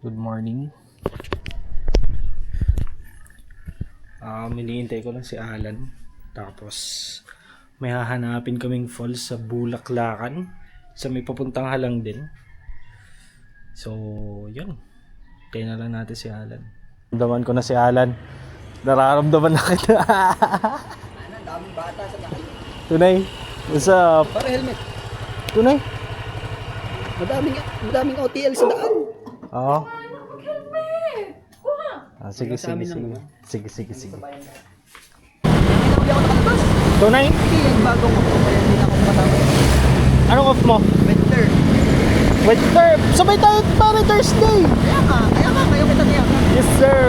Good morning. Hinihintay ko lang si Alan. Tapos may hahanapin kaming falls sa Bulaklakan. Sa may papuntang Halang din. So, yun. Hintayin na lang natin si Alan. Nararamdaman ko na si Alan. Nararamdaman na kita. Daming bata sa daan. Tunay. What's up? Para helmet. Tunay. Madaming OTL sa daan. Oo. Sige. Sa amin naman. Sige. Hindi ako nakalabas. Tunay? Hindi, yung bagong ako. Kaya hindi na ako kasama. Anong off mo? Winter. Winter! Sabay tayo para Thursday! Kaya ka, kayo kita niya. Yes, sir!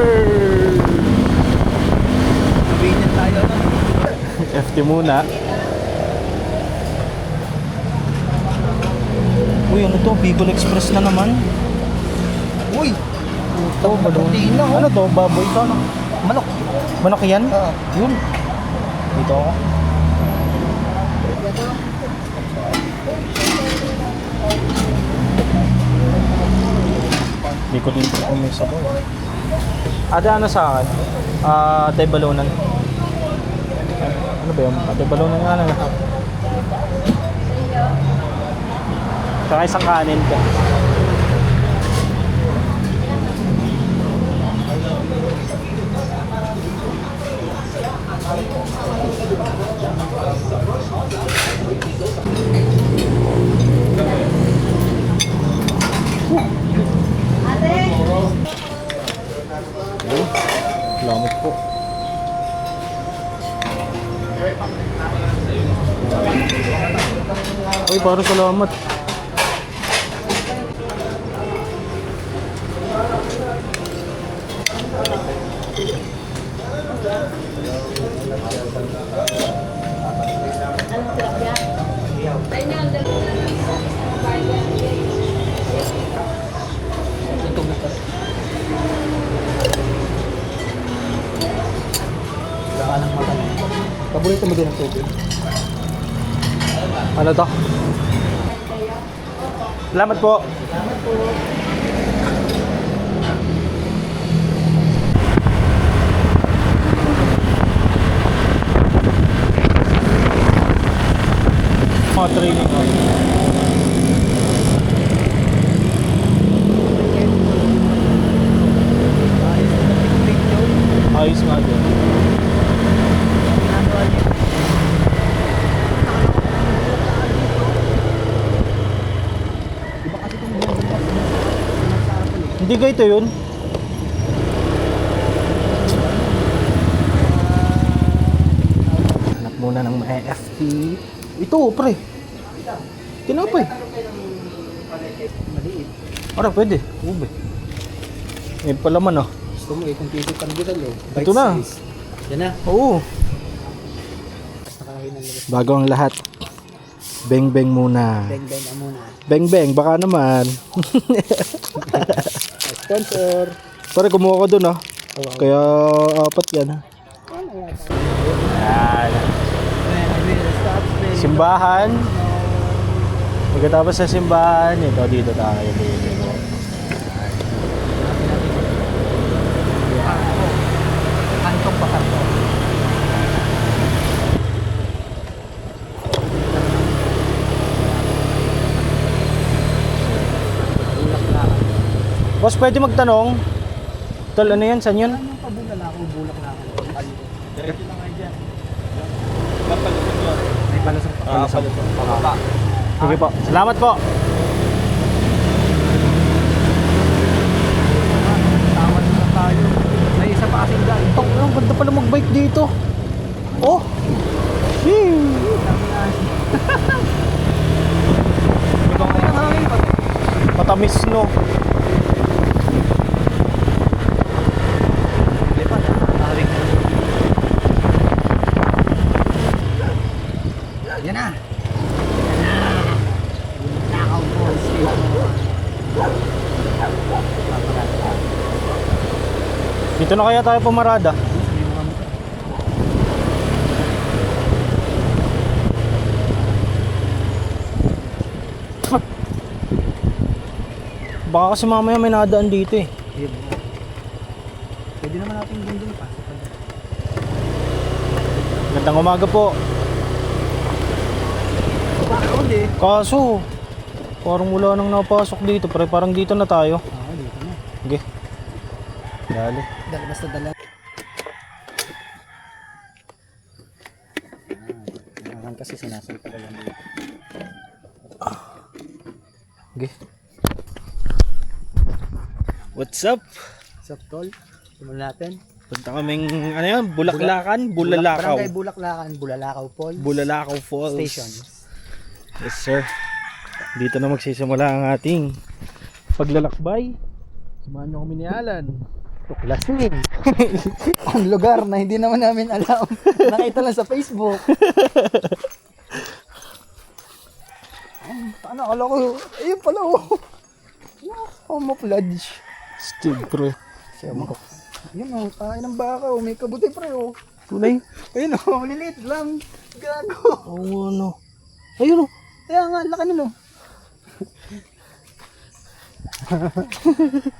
Convenient tayo na. FT muna. Uy, ano to? Bicol Express na naman. Uy! Ito, balon. Ano to? Baboy to? Ano? Manok. Manok yan? Oo. Yun. Dito ako. Bicol Express kung may sabaw. Ate, ano sa akin? Ate, balonan. Ano ba yun? Ate, balonan nga na. Saka isang kanin ka. Salamat po. Uy, parang salamat. Wala ka ng mata. Paborito mo din ang tubig. Ano to? Salamat po. Mga training ko. Ayos nga din. Hindi ganito yun. Hanap muna ng mga FT. Ito, pre. Tinapay. Maliit. Ara, pwede. Ube. May palaman ah. Gusto mo eh, kung piso pandidal eh. Ito na. Yan na. Oo. Nakahin na nila. Bago ang lahat. Beng-beng muna. Beng-beng na muna. Beng-beng, baka naman. Sponsor. Pare, kumuha ka dun ah. Oo. Kaya apat yan. Yan. Simbahan. Pagkatapos sa simbahan, ito dito tayo. Kantong pa kantong. Boss, pwede magtanong? Tol, ano yan? Saan yun? Anong pabulak na ako? Bulak na ako. Diretso lang kayo dyan. May palusok pa. Pababa. Sige po. Salamat po. Tawad na tayo. May isa pa kasing daan. Tong, ang ganda pala mag-bike dito. Oh! Shee! Ibang kayo ng hangin pa. Matamis no. Lipat. Nakawig na. Yan na. Nakaw po. Dito na kaya tayo pumarada. Baka kasi mamaya may nadaan dito eh. Pwede naman natin dun pa. Gandang umaga po. Bakit eh? Kaso, parang wala nang napasok dito. Parang dito na tayo. Dito na. Okay. Dali. Basta dala. Kasi sinasalpa ka lang dito. Okay. What's up? What's up, tol? Simulan natin. Punta kaming, ano yan? Bulaklakan? Bulalakaw. Barangay Bulaklakan, Bulalakaw Falls. Bulalakaw Falls. Station. Yes, sir. Dito na magsisimula ang ating paglalakbay. Samahan nyo kami ni Alan. Tuklasing. Ang lugar na hindi naman namin alam. Nakita lang sa Facebook. Ano, akala ko, ayun pala oh. Camouflage. Stig, pre. Yun oh, tayo ng baka oh, may kabuti pre oh. Tunay? Ayun oh, maliliit lang. Gago. Oo, ano. Ayun, oh. Kaya nga, laki nun oh.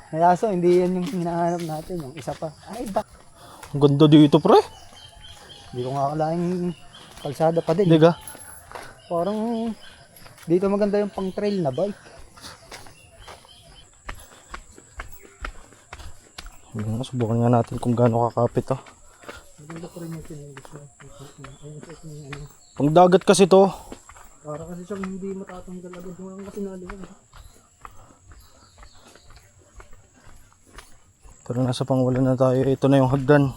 Kaya so, hindi yan yung hinahanap natin, yung isa pa. Ay, bak. Ang ganda dito, pre. Hindi ko nga akalaing kalsada pa din. Diga? Parang dito maganda yung pang trail na bike. Subukan nga natin kung gaano kakapit to. Maganda pa rin yung tinigis mo. Pang dagat kasi to. Para kasi siyang hindi matatanggal agad yung kasi naliwan. Pero nasa pangwala na tayo. Ito na yung hagdan.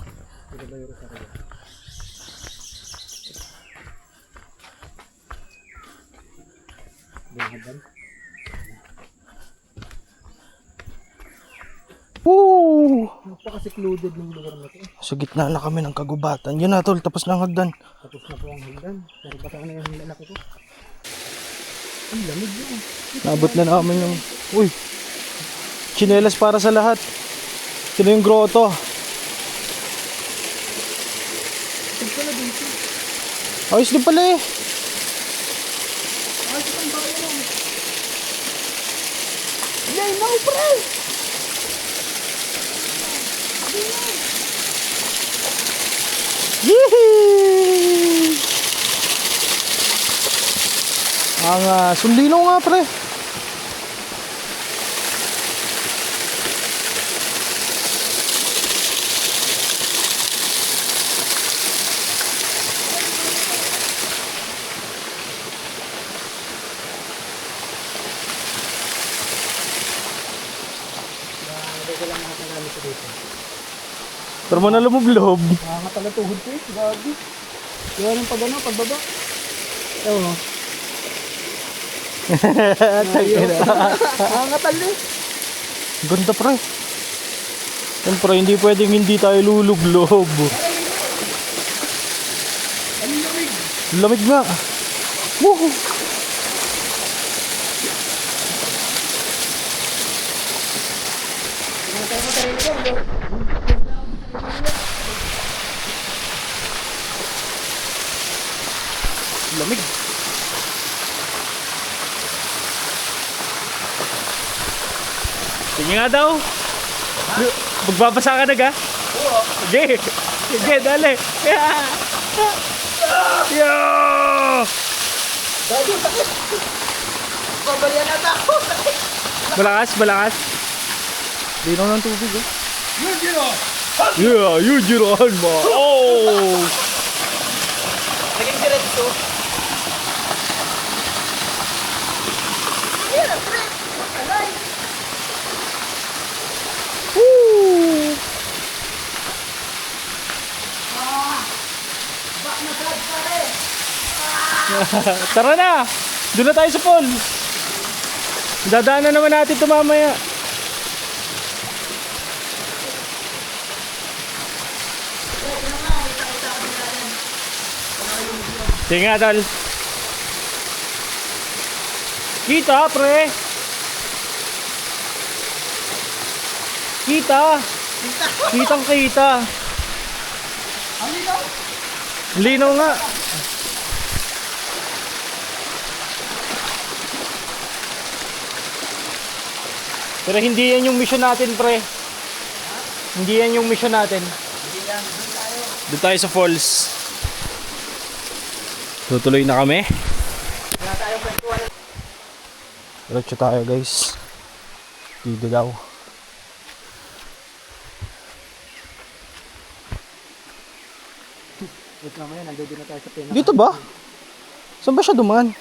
Woo! Napaka-secluded ng lugar na to. Sa gitna na kami ng kagubatan. Yun na tol, tapos na ang hagdan. Tapos na po ang hagdan. Pero baka na yung lalaki ko. Ang lamig yun. Naabot na namin yung... Uy! Chinelas para sa lahat. Sino yung grotto? Tig pala dito. Ayos din pala eh. Ay, saan ba kayo? Yay, no, pre! Yee! Ang sundino nga pre. Hindi ko lang nakakalala ko dito. Pero mo na lumublob. Nakakatala tuhod ko eh, gabi. Kaya nung pag ano, pagbaba. Ewan mo. Nakakatala eh. Ganda pre. Siyempre hindi pwedeng hindi tayo lulublob. Ang lamig. Lamig nga. Woohoo! Lamig. Sige nga daw. Magbabasa ka na ga? Oo. Sige. Sige, dali. Yeah. Yeah. Gabi, sakit. Babalian na ako. Malakas, malakas. Dino ng tubig eh. Yujiro! Yeah, Yujirohan mo. Oh! Naging diretso. Ayan, pre. Alay. Woo! Back na sad, pare. Tara na! Doon na tayo sa pool. Dadaanan naman natin ito mamaya. Sige nga, tol. Kita, pre. Kita. Kitang kita. Ang linaw. Linaw nga. Pero hindi yan yung mission natin, pre. Hindi yan yung mission natin. Doon tayo sa falls. Tutuloy na kami. Diretso tayo, guys. Dito daw. Wait mamaya, nandun na tayo sa pinaka. Dito ba? Saan ba siya dumaan?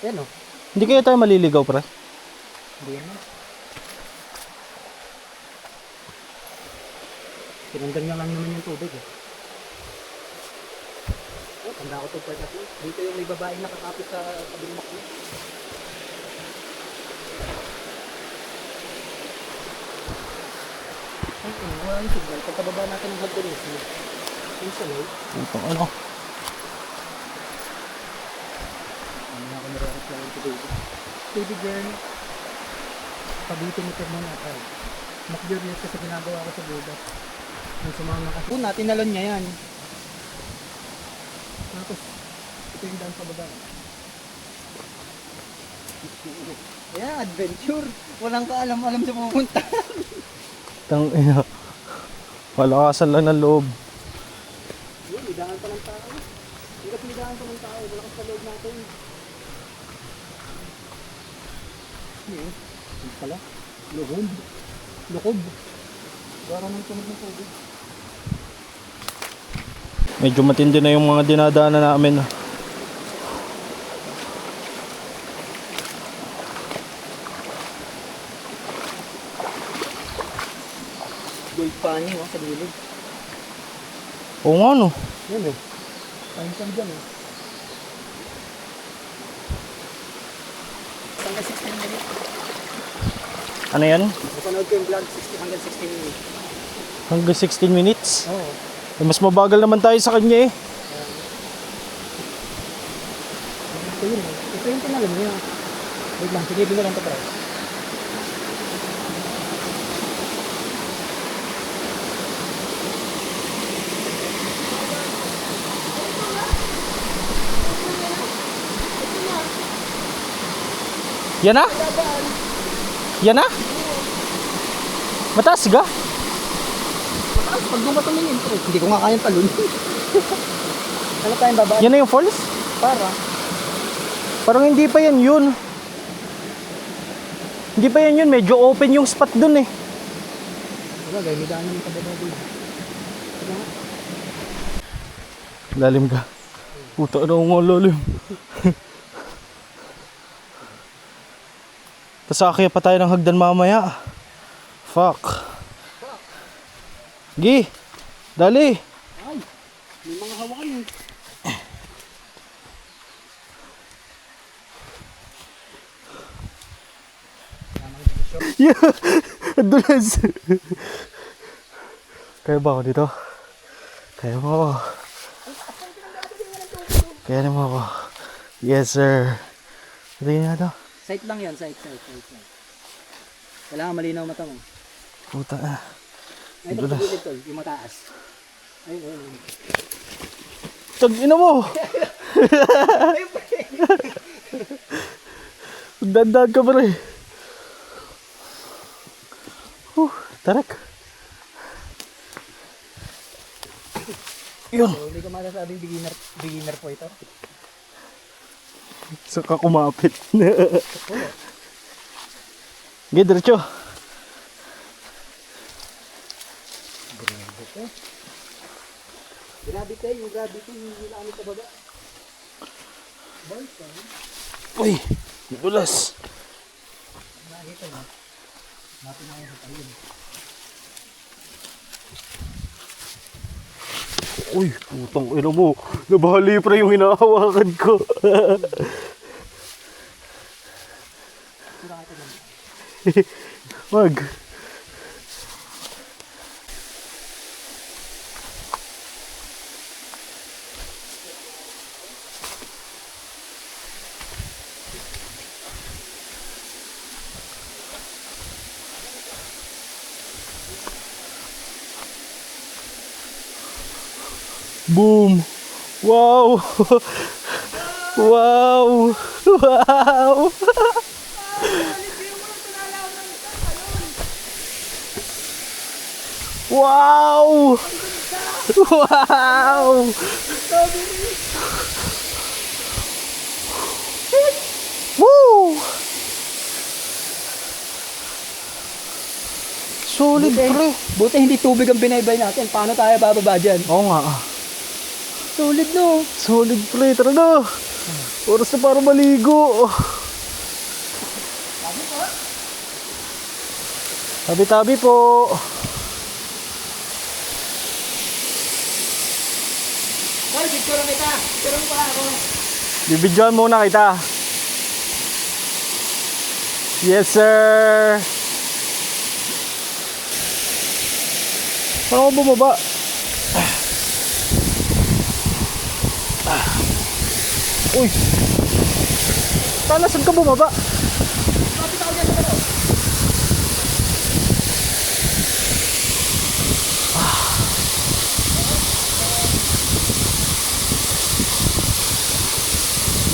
Yan o. Hindi kaya tayo maliligaw, pre? Hindi yan o. Tinanggal niya lang naman yung tubig eh. Oh, tanda ko ito pa tatlo. Dito yung may babae nakakapit sa kabilang makina. Ay, wala yung signal. Pagkababa natin ng hagdanis mo. Yung salay. Ito, ano? Ano na ako nare-reklamo ko baby. Baby girl. Pabitin ito muna tayo. Makjurious kasi ginagawa ko sa budak. Yung sumama kasi. Una, tinalon niya yan. Tapos, ito yung daan sa baba. Ayan, adventure. Walang kaalam-alam sa pupunta. Tang ina. Palakasan lang ng loob. Yun, idaan pa ng tao. Hindi kasi idaan pa ng tao. Wala kasi sa loob natin. Yun, yun pala. Luhob. Lukob. Gara ng tunog ng tubig. Medyo matindi na yung mga dinadaanan namin. Gold panning sa gilid. Oo nga, no? Yan eh. Pahinsan dyan eh. Hanggang 16 minutes. Ano yan? Napanood ko yung vlog, hanggang 16 minutes. Hanggang 16 minutes? Oo. Eh, mas mabagal naman tayo sa kanya eh. Ito yun eh. Ito yung tinalam niya. Wait lang, sige na lang ito pre. Yan na? Yan na? Mataas ga? Mataas, pag dumating yun pre. Hindi ko nga kayang talon. Ano tayong babaan? Yan na yung falls? Para. Parang hindi pa yan yun. Hindi pa yan yun. Medyo open yung spot dun eh. Wala, gaya may daan naman kababa dun. Ito nga. Lalim ka. Puta na nga lalim. Tapos akyat pa tayo ng hagdan mamaya. Fuck. Gi. Dali. Ay, may mga hawakan eh. Yeah. Adulas. Kaya ba ako dito? Kaya mo ako. Kaya mo ako. Yes sir. Tingnan nga to. Sight lang yan, sight. Kailangan malinaw mata mo. Puta na. Ay, ito sa gilid tol, yung mataas. Ayun. Tag ina mo. Dandan ka ba rin? Tarak. Yun. So, hindi ko masasabing beginner po ito. Saka kumapit. Sige, diretso. Gravity, yung gravity, hindi na kami sa baba. Uy, nadulas. Nakikita mo. Natin na sa tayo. Uy, putang ina mo. Nabahali pa yung hinahawakan ko. Wag. Boom! Wow! Wow! Wow! Wow! Wow! Woo! Solid pre. Buti hindi tubig ang binaybay natin. Paano tayo bababa dyan? Oo nga. Solid no. Solid pre. Tara na. Oras na para maligo. Tabi-tabi po. Hoy, picture kita. Picture mo pala ako. Bibidyoan muna kita. Yes sir. Paano ko bumaba? Uy! Tala, saan ka bumaba? Kapit ako dyan sa balo.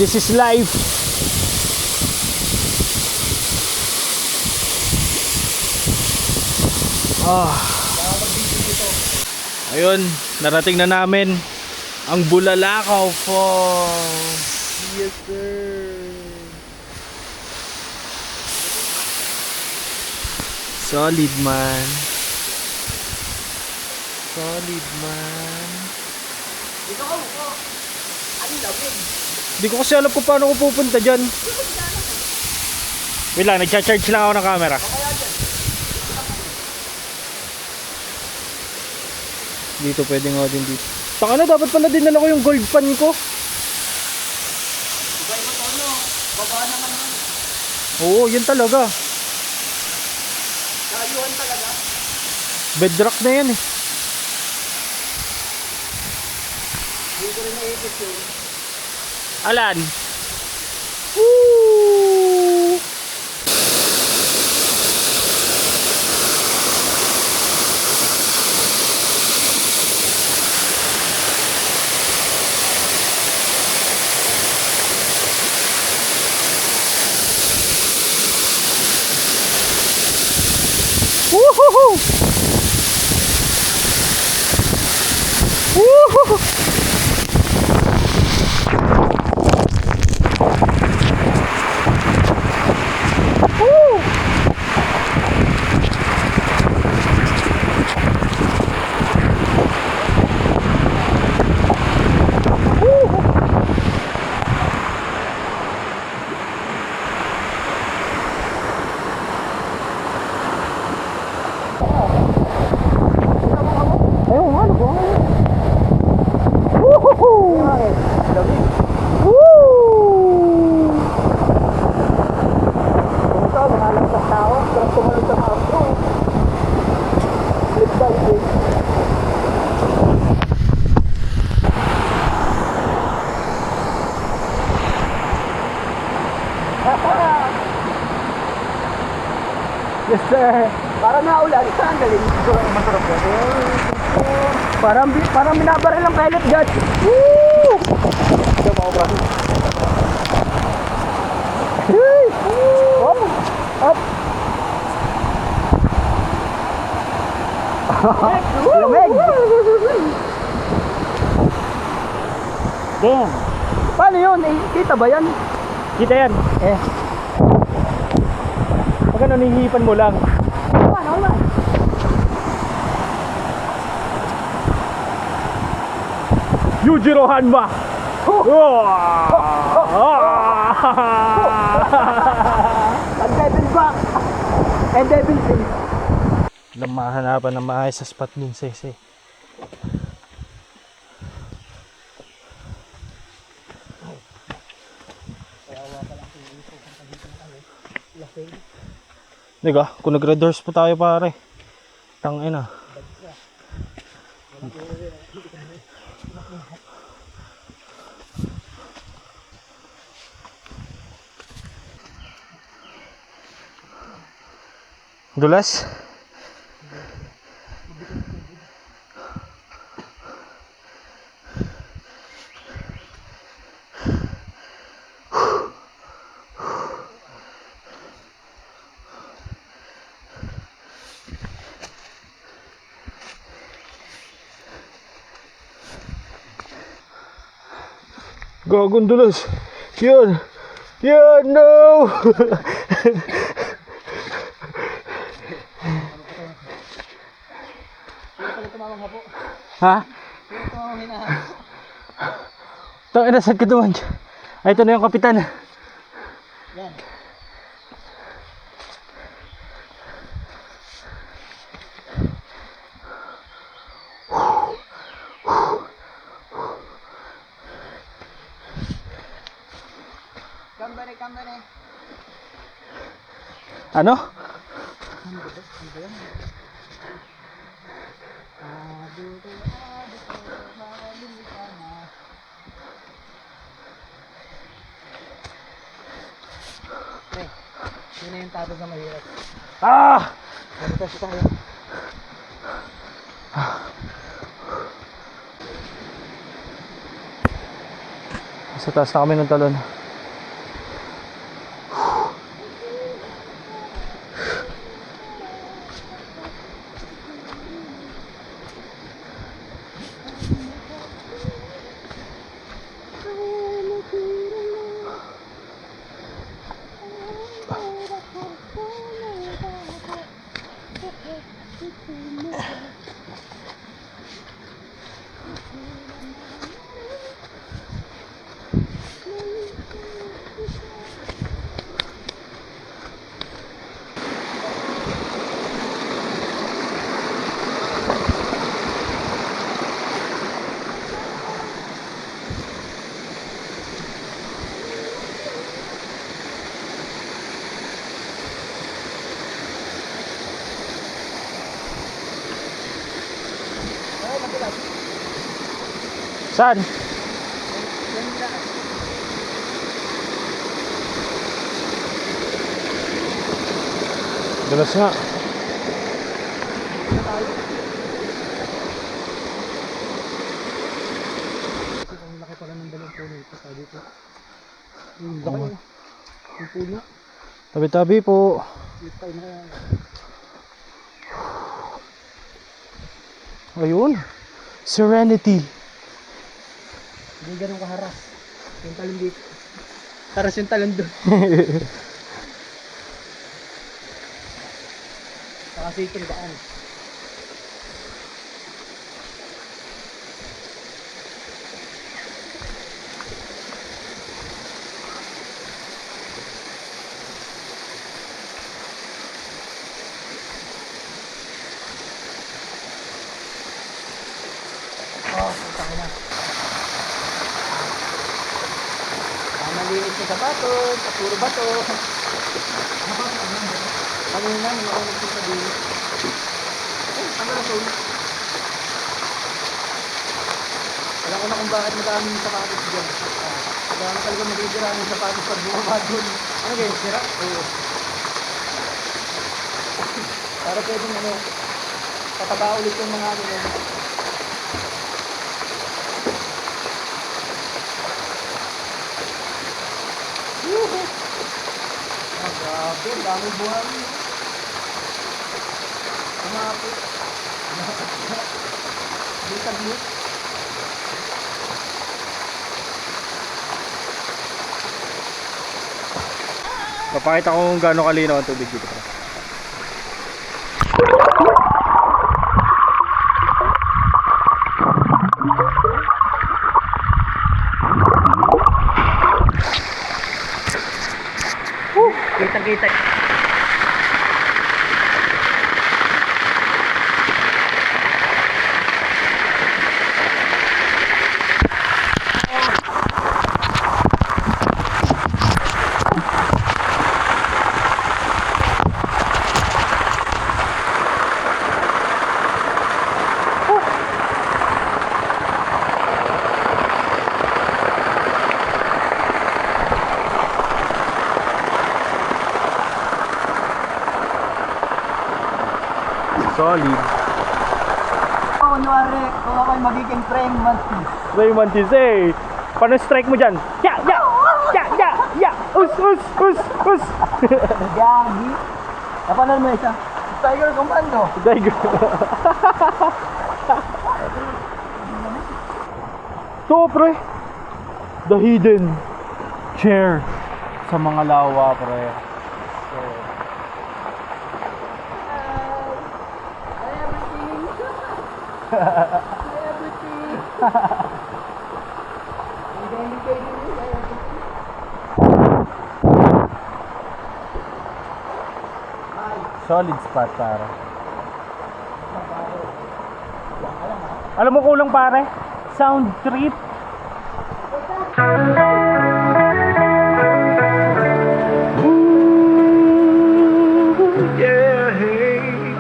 This is life. Ayun, narating na namin ang Bulalakaw Falls. Yes sir. Solid man. Solid man. Dito ako. Ano lawin? Hindi ko kasi alam kung paano ko pupunta dyan. Wait lang, nagcha-charge lang ako ng camera. Dito pwede nga din dito. Taka na, dapat pala din ko yung gold pan ko. Iba-iba tono. Baba naman. Oo, yun talaga. Nakayuhan talaga. Bedrock na yan eh. Hindi ko rin naipit yun. Alan? Woo! Woohoo! Woohoo! Ayun, ano ba? Woohoo! Woo! Ito, mahalang sa tao. Pero tumalog sa tao. Flip diving. Yes sir! Para naulan, saan galing? Masarap yan. Parang binabaril ng pellet gun. Woo! Ito mo ba? Oh! Up! Lamig! Damn! Paano yun? Eh, kita ba yan? Kita yan. Eh. Pag ano, nihihipan mo lang. Paano ba? Yujiro Hanma! Ang devil back! And devil thing. Mahanapan ng maayos sa spot dun sese. Diga, kung nag-red horse po tayo pare. Tangina. Dulas? Gagong dulas. Yun. Yun, no! Ha? Tang ina, saan ka duman? Ay, ito na yung kapitan. Yan. Kambare. Ano? Yun na yung tado sa mahirap. Ah! Maritas tayo. Sa taas na kami ng talon. Saan? Dulas nga. Ang laki pala ng dalawang puno ito. Sabi ko. Yung laki. Yung puno. Tabi-tabi po. Yung tayo na kaya. Ayun. Serenity. Hindi ganun kaharas. Yung talon dito. Haras yung talon doon. Kasi itong daan. Oh, punta ko na. Malinis yung sapatos, sa puro bato. Kanina, nung ako nagpunta din. Ano na phone? Alam ko na kung bakit madaming sapatos dyan. Kaya na talaga magigira ng sapatos pag bumaba doon. Ano ganyan, sira? Oo. Para pwedeng ano, pataba ulit yung mga ano yan. Grabe, ang dami buhangin. Kumapit. Bitag-lit. Papakita ko kung gaano kalinaw ang tubig dito. Kita-kita. Solid. Kunwari, kung ako'y magiging praying mantis. Ray Mantis eh. Paano strike mo dyan? Ya! Ya! Ya! Ya! Ya! Us! Us! Us! Us! Gagi. Napanood mo isa? Tiger Commando. Daigo. To pre. The hidden chair sa mga lawa, pre. So, solid spot, pare. Alam mo kulang, pare? Sound trip. Yeah, hey.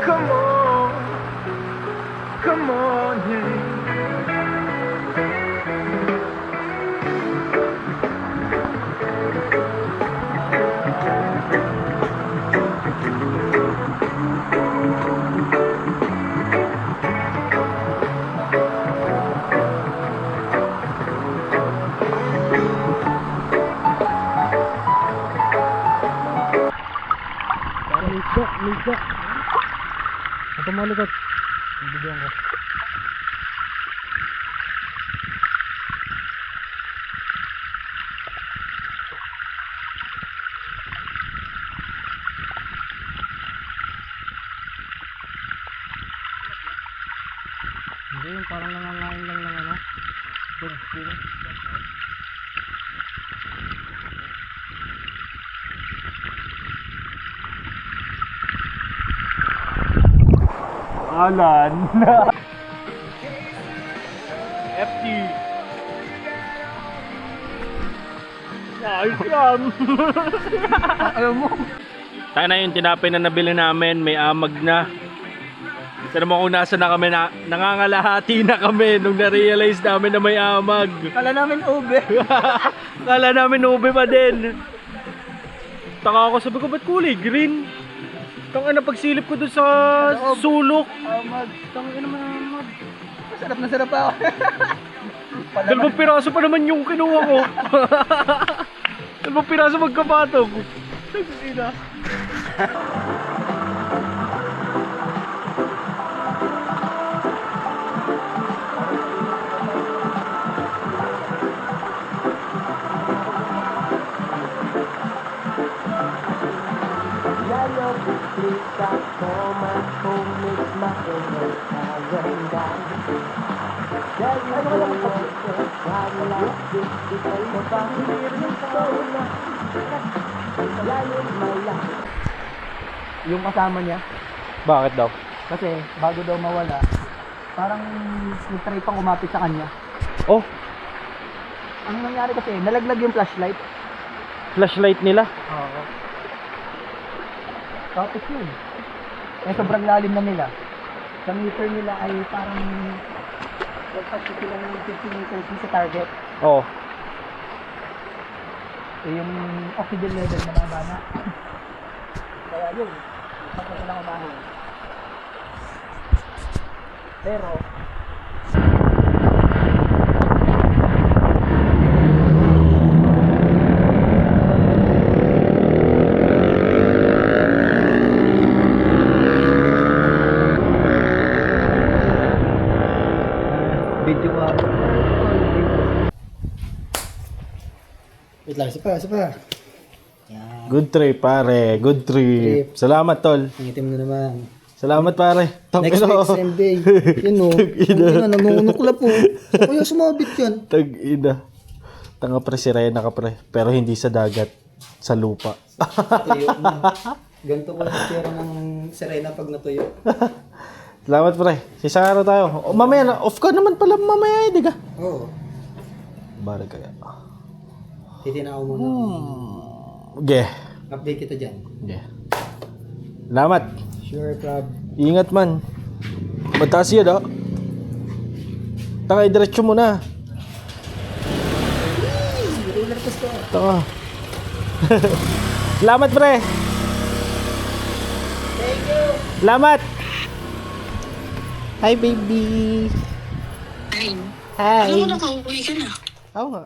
Come on. Come on, hey. Liga. Ito mo likot. Bibigyan ko. Hindi, yung parang nangangain lang ng ano. Dog. Alan. FT. Nice yan. Alam mo. Tayo na yung tinapay na nabili namin. May amag na. Ito naman kung nasa na kami. Nangangalahati na kami nung na-realize namin na may amag. Kala namin ube. Kala namin ube pa din. Taka ako, sabi ko, ba't kulay green? Tangina, pagsilip ko dun sa sulok. Amag. Tangina naman amag. Masarap na sarap ako. Dalawang piraso pa naman yung kinuha ko. Dalawang piraso magkapatog. Tangina. Yung kasama niya, Bakit daw? kasi bago daw mawala, parang nag-try pang umapit sa kanya. Oh, Ang nangyari kasi, nalaglag yung flashlight. flashlight nila. Oo. Tapos yun. Eh, sobrang lalim na nila. Sa meter nila ay parang pagpasok sila ng 50 meters sa target. Oh. Eh, yung oxygen level mababa na. Kaya yun, pagka lang umahon. Pero, video ka. Wait lang, isa pa. Yan. Good trip, pare. Good trip. Salamat, tol. Nangitim na naman. Salamat, pare. Next week, same day. Yun o. Tangina, nangunukla po. Kaya sumabit yan. Tag-ina. Tanga, pre, sirena ka, pre. Pero hindi sa dagat. Sa lupa. Tuyo na. Ganito ko sa tsura ng sirena pag natuyo. Salamat, pre. Isang araw tayo. O, mamaya na. Off ka naman pala mamaya, di ka? Oo. Bari kaya. Titinaw mo na. Okay. Update kita dyan. Okay. Salamat. Sure, Crab. Ingat man. Mataas yan, ah. Tanga, diretso mo na. Roller coaster. Tanga. Salamat, pre. Thank you. Salamat. Hi, baby. Ay, Hi. alam mo nakauwi ka na. Oo nga.